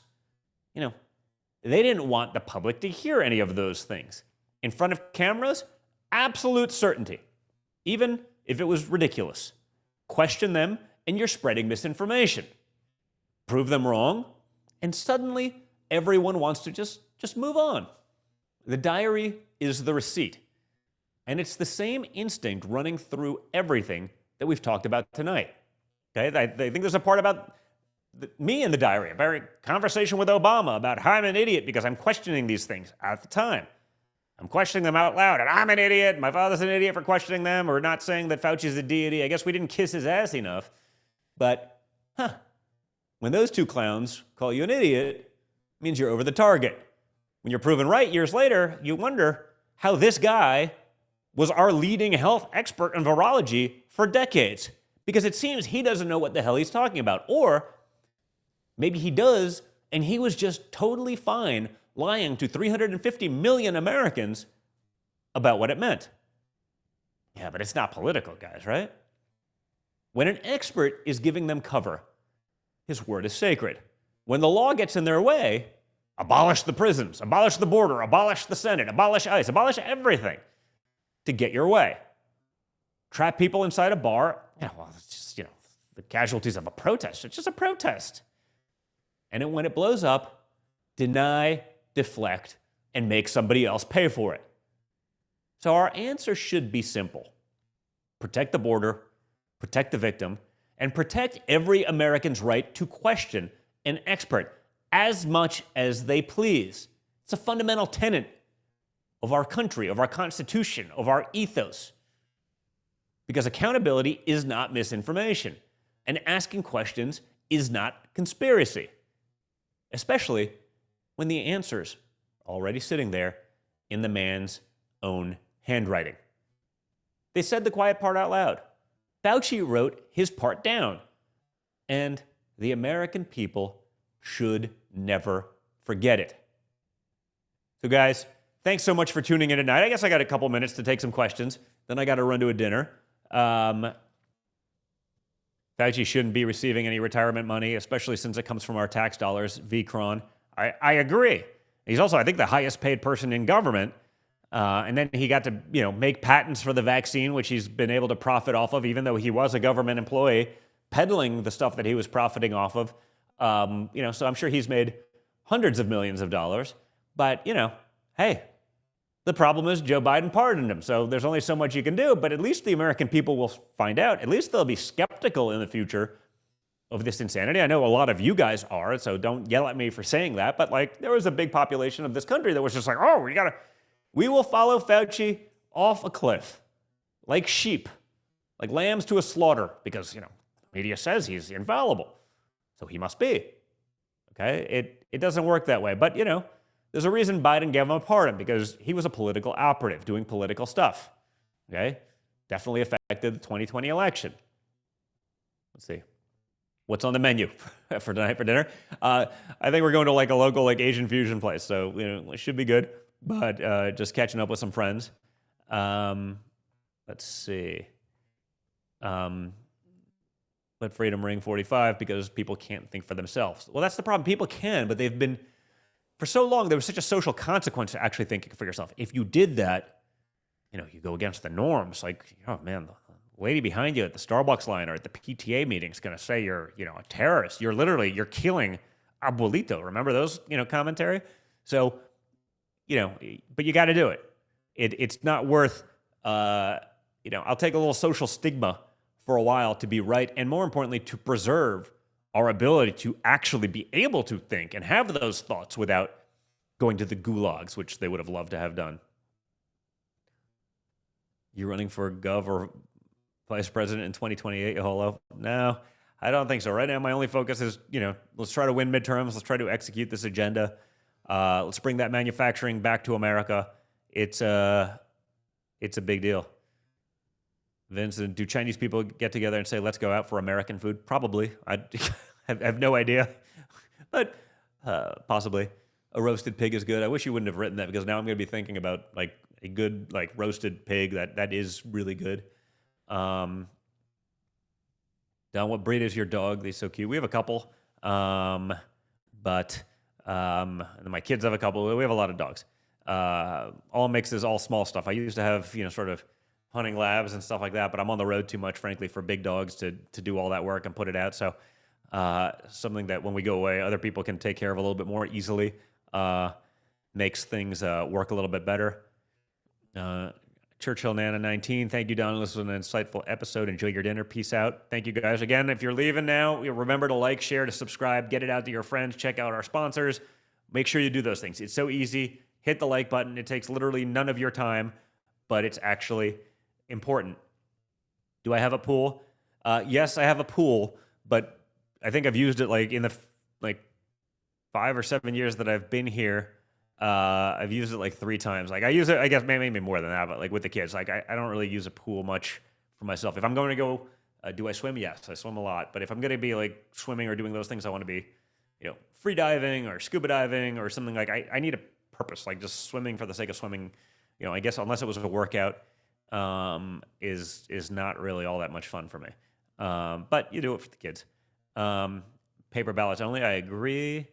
they didn't want the public to hear any of those things. In front of cameras, absolute certainty, even if it was ridiculous. Question them, and you're spreading misinformation. Prove them wrong, and suddenly everyone wants to just move on. The diary is the receipt, and it's the same instinct running through everything that we've talked about tonight. Okay, I think there's a part about me in the diary, a conversation with Obama about how I'm an idiot because I'm questioning these things at the time. I'm questioning them out loud, and I'm an idiot. My father's an idiot for questioning them or not saying that Fauci's a deity. I guess we didn't kiss his ass enough. But, when those two clowns call you an idiot, it means you're over the target. when you're proven right years later, you wonder how this guy was our leading health expert in virology for decades. Because it seems he doesn't know what the hell he's talking about. Or maybe he does, and he was just totally fine lying to 350 million Americans about what it meant. Yeah, but it's not political, guys, right? When an expert is giving them cover, his word is sacred. When the law gets in their way, abolish the prisons, abolish the border, abolish the Senate, abolish ICE, abolish everything to get your way. Trap people inside a bar, well, it's just, the casualties of a protest. It's just a protest. And then when it blows up, deny, deflect, and make somebody else pay for it. So our answer should be simple. Protect the border, protect the victim, and protect every American's right to question an expert as much as they please. It's a fundamental tenet of our country, of our Constitution, of our ethos. Because accountability is not misinformation, and asking questions is not conspiracy, especially when the answer's already sitting there in the man's own handwriting. They said the quiet part out loud. Fauci wrote his part down, and the American people should never forget it. So guys, thanks so much for tuning in tonight. I guess I got a couple minutes to take some questions, then I got to run to a dinner. Fauci shouldn't be receiving any retirement money, especially since it comes from our tax dollars, Vcron. I agree. He's also, I think, the highest paid person in government. And then he got to, make patents for the vaccine, which he's been able to profit off of, even though he was a government employee, peddling the stuff that he was profiting off of. So I'm sure he's made hundreds of millions of dollars. But, hey, the problem is Joe Biden pardoned him. So there's only so much you can do. But at least the American people will find out. At least they'll be skeptical in the future of this insanity. I know a lot of you guys are, so don't yell at me for saying that. But, there was a big population of this country that was just like, oh, we will follow Fauci off a cliff, like sheep, like lambs to a slaughter, because, media says he's infallible. So he must be. Okay? It doesn't work that way. But, there's a reason Biden gave him a pardon, because he was a political operative doing political stuff. Okay? Definitely affected the 2020 election. Let's see. What's on the menu for tonight for dinner? I think we're going to a local Asian fusion place. So, it should be good. But just catching up with some friends. Let's see. Let freedom ring 45 because people can't think for themselves. Well, that's the problem. People can, but they've been, for so long, there was such a social consequence to actually thinking for yourself. If you did that, you go against the norms. Oh man, the lady behind you at the Starbucks line or at the PTA meeting is going to say you're, a terrorist. You're killing abuelito. Remember those, commentary? So, but you got to do it. It's not worth, I'll take a little social stigma for a while to be right, and more importantly, to preserve our ability to actually be able to think and have those thoughts without going to the gulags, which they would have loved to have done. You running for gov or vice president in 2028, Holo? No, I don't think so. Right now, my only focus is, let's try to win midterms. Let's try to execute this agenda. Let's bring that manufacturing back to America. It's a big deal. Vince, do Chinese people get together and say, let's go out for American food? Probably. I have no idea. But possibly. A roasted pig is good. I wish you wouldn't have written that, because now I'm going to be thinking about a good roasted pig that is really good. Don, what breed is your dog? They're so cute. We have a couple. And my kids have a couple. We have a lot of dogs. All mixes, all small stuff. I used to have, sort of hunting labs and stuff like that, but I'm on the road too much, frankly, for big dogs to do all that work and put it out. So something that when we go away, other people can take care of a little bit more easily, makes things work a little bit better. Churchill Nana 19, thank you, Don. This was an insightful episode. Enjoy your dinner. Peace out. Thank you, guys. Again, if you're leaving now, remember to like, share, to subscribe, get it out to your friends, check out our sponsors. Make sure you do those things. It's so easy. Hit the like button. It takes literally none of your time, but it's actually important. Do I have a pool? Yes, I have a pool, but I think I've used it in the 5 or 7 years that I've been here. I've used it like 3 times. Like I use it, I guess maybe more than that, but like with the kids, like I don't really use a pool much for myself. If I'm going to go, do I swim? Yes, I swim a lot. But if I'm going to be like swimming or doing those things, I want to be, free diving or scuba diving or something. Like I need a purpose. Like just swimming for the sake of swimming, I guess unless it was a workout, is not really all that much fun for me. But you do it for the kids. Paper ballots only. I agree.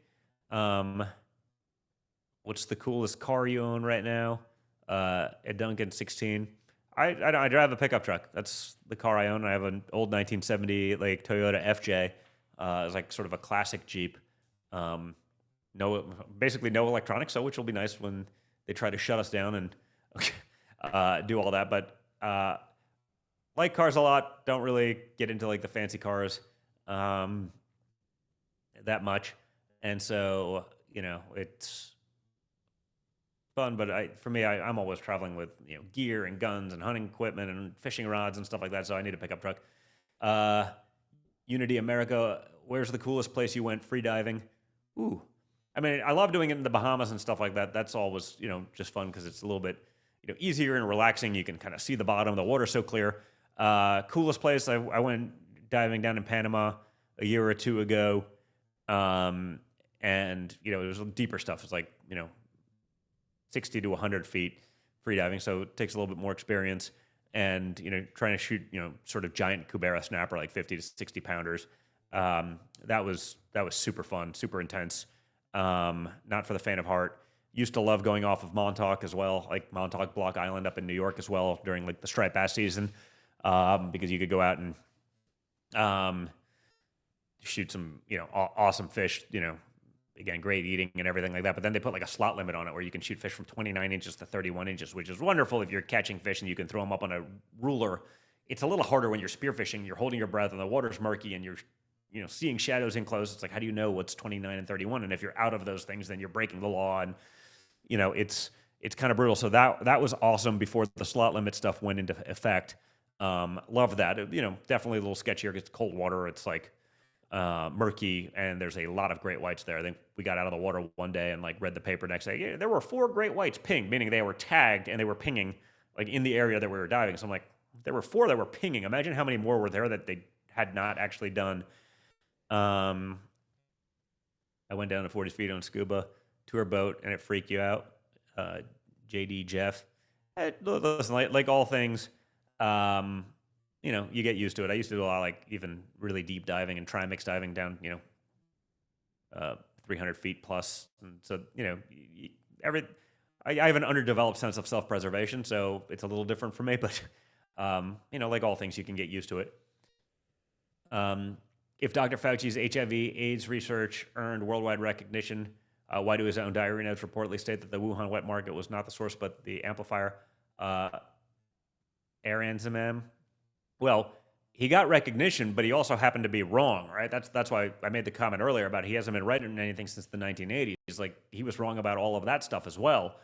What's the coolest car you own right now? A Duncan 16. I drive a pickup truck. That's the car I own. I have an old 1970 like Toyota FJ. It's like sort of a classic Jeep. Basically no electronics, so which will be nice when they try to shut us down and do all that. But like cars a lot. Don't really get into like the fancy cars that much, and so it's fun, but for me, I'm always traveling with gear and guns and hunting equipment and fishing rods and stuff like that. So I need a pickup truck. Unity America, where's the coolest place you went free diving? Ooh, I mean, I love doing it in the Bahamas and stuff like that. That's always just fun because it's a little bit easier and relaxing. You can kind of see the bottom. The water's so clear. Coolest place, I went diving down in Panama a year or 2 ago, and it was deeper stuff. It's like 60 to 100 feet free diving, so it takes a little bit more experience. And trying to shoot sort of giant Cubera snapper, like 50 to 60 pounders. That was super fun, super intense. Not for the faint of heart. Used to love going off of Montauk as well, like Montauk Block Island up in New York as well during like the striped bass season, because you could go out and shoot some awesome fish. Again, great eating and everything like that. But then they put like a slot limit on it where you can shoot fish from 29 inches to 31 inches, which is wonderful if you're catching fish and you can throw them up on a ruler. It's a little harder when you're spearfishing. You're holding your breath and the water's murky and you're seeing shadows in close. It's like, how do you know what's 29 and 31? And if you're out of those things, then you're breaking the law. And it's kind of brutal. So that was awesome before the slot limit stuff went into effect. Love that. Definitely a little sketchier. It's cold water. It's like murky, and there's a lot of great whites there. I think we got out of the water one day and like read the paper next day. Yeah, there were 4 great whites pinged, meaning they were tagged and they were pinging like in the area that we were diving. So I'm like, there were 4 that were pinging. Imagine how many more were there that they had not actually done. I went down to 40 feet on scuba tour boat, and it freaked you out. JD Jeff, listen, like all things, you get used to it. I used to do a lot of like even really deep diving and trimix diving down, 300 feet plus. And so, I have an underdeveloped sense of self-preservation, so it's a little different for me, but, like all things, you can get used to it. If Dr. Fauci's HIV/AIDS research earned worldwide recognition, why do his own diary notes reportedly state that the Wuhan wet market was not the source but the amplifier? Aranzimam? Well, he got recognition, but he also happened to be wrong, right? That's why I made the comment earlier about he hasn't been writing anything since the 1980s. Like, he was wrong about all of that stuff as well.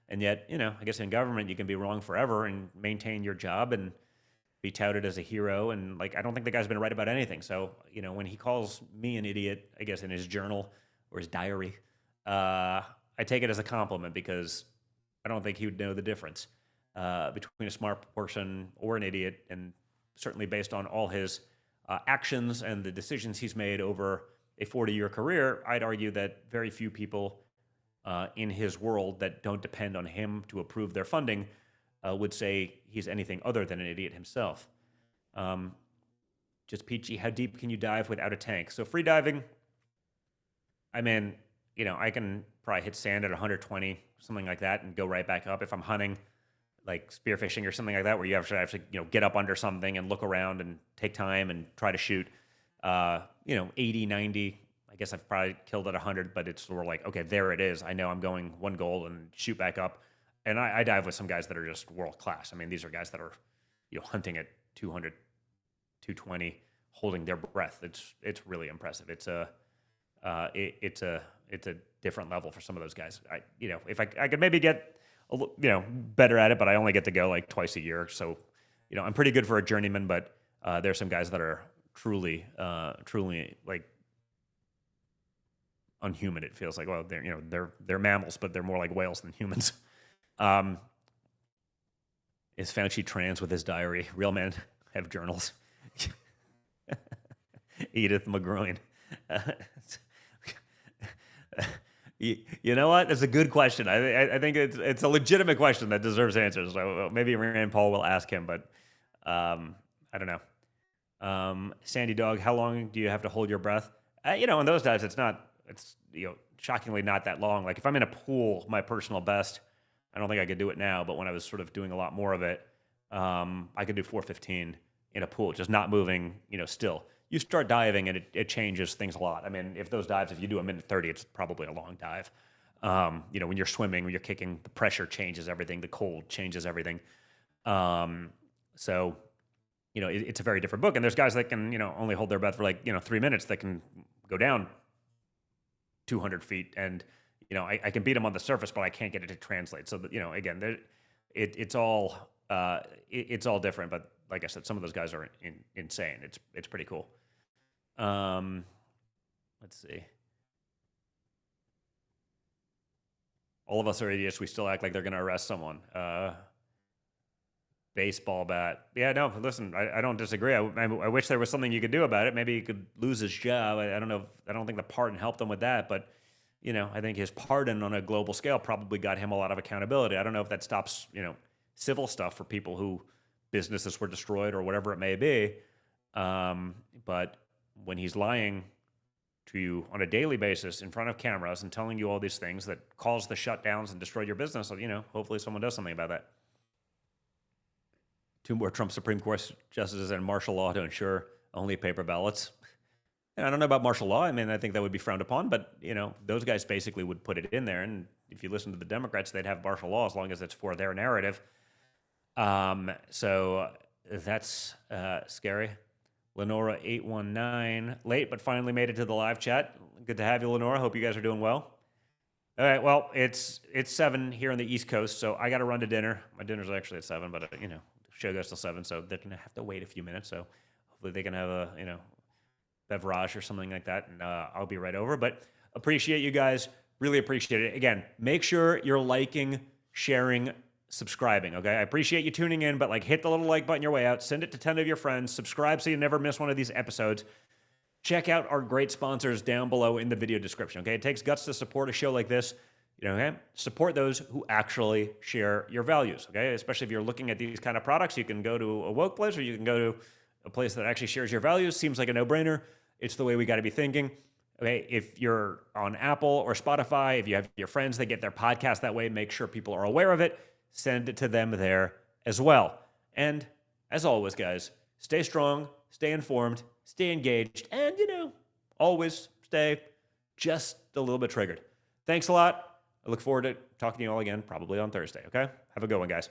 And yet, I guess in government you can be wrong forever and maintain your job and be touted as a hero. And like, I don't think the guy's been right about anything. So, when he calls me an idiot, I guess in his journal or his diary, I take it as a compliment because I don't think he would know the difference between a smart person or an idiot. And certainly based on all his actions and the decisions he's made over a 40-year career, I'd argue that very few people in his world that don't depend on him to approve their funding would say he's anything other than an idiot himself. Just peachy, how deep can you dive without a tank? So free diving, I mean, I can probably hit sand at 120, something like that, and go right back up. If I'm hunting, like spearfishing or something like that, where you have to get up under something and look around and take time and try to shoot, 80, 90. I guess I've probably killed at 100, but it's sort of like, okay, there it is. I know I'm going one goal and shoot back up. And I dive with some guys that are just world class. I mean, these are guys that are, hunting at 200, 220, holding their breath. It's really impressive. It's a different level for some of those guys. If I could maybe get better at it, but I only get to go like twice a year. So, I'm pretty good for a journeyman, but there's some guys that are truly like unhuman. It feels like, well, they're mammals, but they're more like whales than humans. Is Fauci trans with his diary? Real men have journals. Edith McGroin. You know what? It's a good question. I think it's a legitimate question that deserves answers. So maybe Rand Paul will ask him, but I don't know. Sandy Dog, how long do you have to hold your breath? In those dives, it's shockingly not that long. Like if I'm in a pool, my personal best, I don't think I could do it now, but when I was sort of doing a lot more of it, I could do 4:15 in a pool, just not moving, still. You start diving and it changes things a lot. I mean, if you do a minute 30, it's probably a long dive. When you're swimming, when you're kicking, the pressure changes everything. The cold changes everything. So, it's a very different book. And there's guys that can, only hold their breath for 3 minutes that can go down 200 feet. And, I can beat them on the surface, but I can't get it to translate. So, again, it's all different. But like I said, some of those guys are insane. It's pretty cool. Let's see. All of us are idiots. We still act like they're going to arrest someone. Baseball bat. Yeah, no, listen, I don't disagree. I wish there was something you could do about it. Maybe he could lose his job. I don't know. I don't think the pardon helped him with that. But, I think his pardon on a global scale probably got him a lot of accountability. I don't know if that stops, civil stuff for people who businesses were destroyed or whatever it may be. But when he's lying to you on a daily basis in front of cameras and telling you all these things that cause the shutdowns and destroy your business, hopefully someone does something about that. 2 more Trump Supreme Court justices and martial law to ensure only paper ballots. And I don't know about martial law. I mean, I think that would be frowned upon, but, those guys basically would put it in there. And if you listen to the Democrats, they'd have martial law as long as it's for their narrative. So that's scary. Lenora 819, late but finally made it to the live chat. Good to have you, Lenora. Hope you guys are doing well. All right, well, it's 7 here on the East Coast, so I got to run to dinner. My dinner's actually at 7, but the show goes till 7, so they're gonna have to wait a few minutes. So hopefully they can have a beverage or something like that, and I'll be right over. But appreciate you guys, really appreciate it. Again, make sure you're liking, sharing, subscribing, okay? I appreciate you tuning in, but hit the little like button your way out, send it to 10 of your friends, subscribe so you never miss one of these episodes. Check out our great sponsors down below in the video description, okay? It takes guts to support a show like this, okay? Support those who actually share your values, okay? Especially if you're looking at these kind of products, you can go to a woke place or you can go to a place that actually shares your values. Seems like a no-brainer. It's the way we got to be thinking. Okay, if you're on Apple or Spotify, if you have your friends that get their podcast that way, make sure people are aware of it. Send it to them there as well. And as always, guys, stay strong, stay informed, stay engaged, and, always stay just a little bit triggered. Thanks a lot. I look forward to talking to you all again, probably on Thursday, okay? Have a good one, guys.